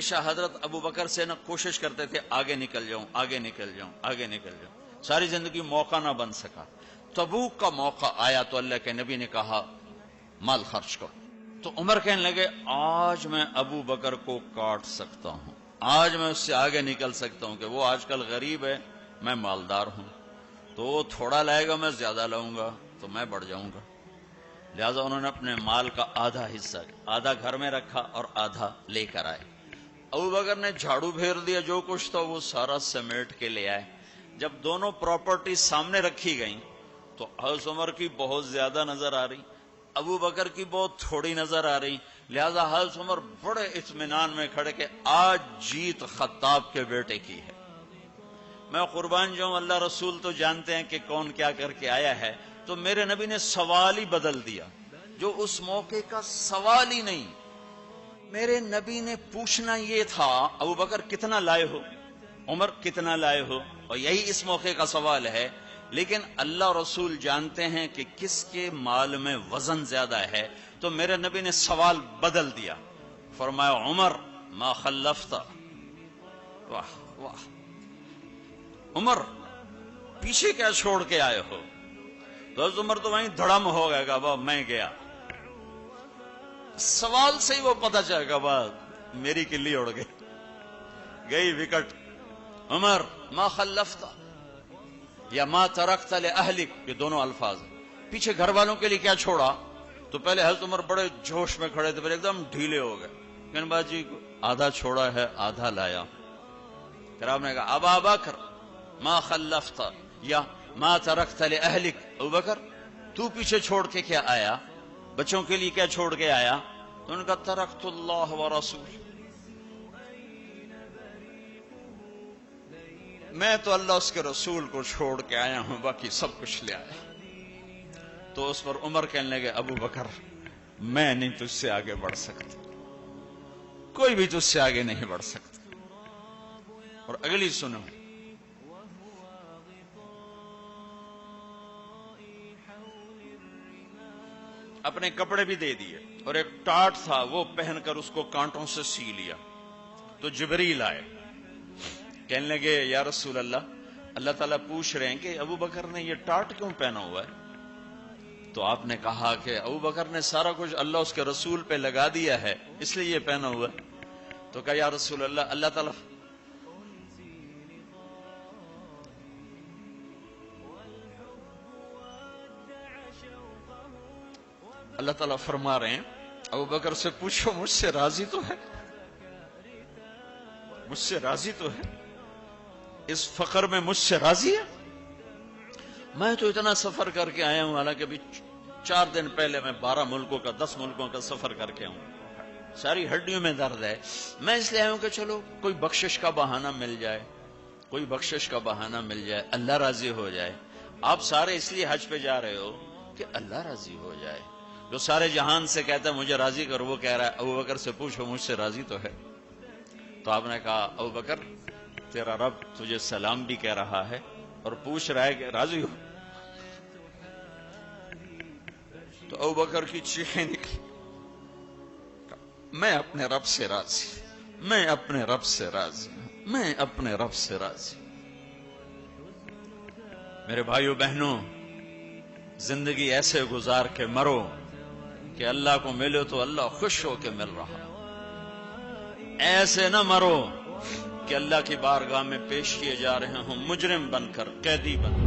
ہمیشہ حضرت ابو بکر سے کوشش کرتے تھے آگے نکل جاؤں آگے نکل جاؤں آگے نکل جاؤں، ساری زندگی موقع نہ بن سکا۔ تبوک کا موقع آیا تو اللہ کے نبی نے کہا مال خرچ کرو، تو عمر کہنے لگے آج میں ابو بکر کو کاٹ سکتا ہوں، آج میں اس سے آگے نکل سکتا ہوں کہ وہ آج کل غریب ہے، میں مالدار ہوں، تو وہ تھوڑا لائے گا میں زیادہ لاؤں گا تو میں بڑھ جاؤں گا۔ لہذا انہوں نے اپنے مال کا آدھا حصہ، آدھا گھر میں رکھا اور آدھا لے کر آئے۔ ابو بکر نے جھاڑو پھیر دیا، جو کچھ تھا وہ سارا سمیٹ کے لے آئے۔ جب دونوں پراپرٹی سامنے رکھی گئیں تو حضرت عمر کی بہت زیادہ نظر آ رہی، ابو بکر کی بہت تھوڑی نظر آ رہی، لہذا حضرت عمر بڑے اطمینان میں کھڑے کہ آج جیت خطاب کے بیٹے کی ہے۔ میں قربان جاؤں، اللہ رسول تو جانتے ہیں کہ کون کیا کر کے آیا ہے، تو میرے نبی نے سوال ہی بدل دیا، جو اس موقع کا سوال ہی نہیں۔ میرے نبی نے پوچھنا یہ تھا ابو بکر کتنا لائے ہو، عمر کتنا لائے ہو، اور یہی اس موقع کا سوال ہے، لیکن اللہ رسول جانتے ہیں کہ کس کے مال میں وزن زیادہ ہے، تو میرے نبی نے سوال بدل دیا، فرمایا عمر ما خلفت، واہ واہ عمر پیچھے کیا چھوڑ کے آئے ہو؟ تو حضرت عمر تو وہیں دھڑم ہو گئے گا، باب میں گیا، سوال سے ہی وہ پتہ چلے گا، باب میری کلی اڑ گئی وکٹ۔ عمر ما خلفت یا ما ترکت لأہلک، یہ دونوں الفاظ ہیں، پیچھے گھر والوں کے لیے کیا چھوڑا؟ تو پہلے حضرت عمر بڑے جوش میں کھڑے تھے، پھر ایک دم ڈھیلے ہو گئے، کہنے باجی آدھا چھوڑا ہے آدھا لایا۔ پھر آپ نے کہا ابا بکر ما خلفت یا ما ترکت لأہلک، ابو بکر تو پیچھے چھوڑ کے کیا آیا، بچوں کے لیے کیا چھوڑ کے آیا؟ تو انہوں نے کہا ترکت اللہ ورسول، میں تو اللہ اس کے رسول کو چھوڑ کے آیا ہوں، باقی سب کچھ لے آیا۔ تو اس پر عمر کہنے لگے ابو بکر میں نہیں تجھ سے آگے بڑھ سکتا، کوئی بھی تجھ سے آگے نہیں بڑھ سکتا۔ اور اگلی سنو، اپنے کپڑے بھی دے دیے اور ایک ٹاٹ تھا وہ پہن کر اس کو کانٹوں سے سی لیا۔ تو جبریل آئے، کہنے لگے یا رسول اللہ، اللہ تعالیٰ پوچھ رہے ہیں کہ ابو بکر نے یہ ٹاٹ کیوں پہنا ہوا ہے؟ تو آپ نے کہا کہ ابو بکر نے سارا کچھ اللہ اس کے رسول پہ لگا دیا ہے، اس لیے یہ پہنا ہوا ہے۔ تو کہا یا رسول اللہ، اللہ تعالیٰ فرما رہے ہیں ابو بکر سے پوچھو مجھ سے راضی تو ہے، مجھ سے راضی تو ہے، اس فقر میں مجھ سے راضی ہے؟ میں تو اتنا سفر کر کے آیا ہوں، حالانکہ ابھی 4 دن پہلے میں 12 ملکوں کا 10 ملکوں کا سفر کر کے ہوں، ساری ہڈیوں میں درد ہے، میں اس لیے آیا ہوں کہ چلو کوئی بخشش کا بہانہ مل جائے، کوئی بخشش کا بہانہ مل جائے، اللہ راضی ہو جائے۔ آپ سارے اس لیے حج پہ جا رہے ہو کہ اللہ راضی ہو جائے، جو سارے جہان سے کہتا ہے مجھے راضی کر، وہ کہہ رہا ہے ابو بکر سے پوچھو مجھ سے راضی تو ہے۔ تو آپ نے کہا ابو بکر تیرا رب تجھے سلام بھی کہہ رہا ہے اور پوچھ رہا ہے کہ راضی ہو؟ تو ابو بکر کی چیخیں نکلی، میں اپنے رب سے راضی، میں اپنے رب سے راضی، میں اپنے رب سے راضی۔ میرے بھائیو بہنوں، زندگی ایسے گزار کے مرو کہ اللہ کو ملو تو اللہ خوش ہو کے مل رہا، ایسے نہ مرو کہ اللہ کی بارگاہ میں پیش کیے جا رہے ہوں مجرم بن کر، قیدی بن کر۔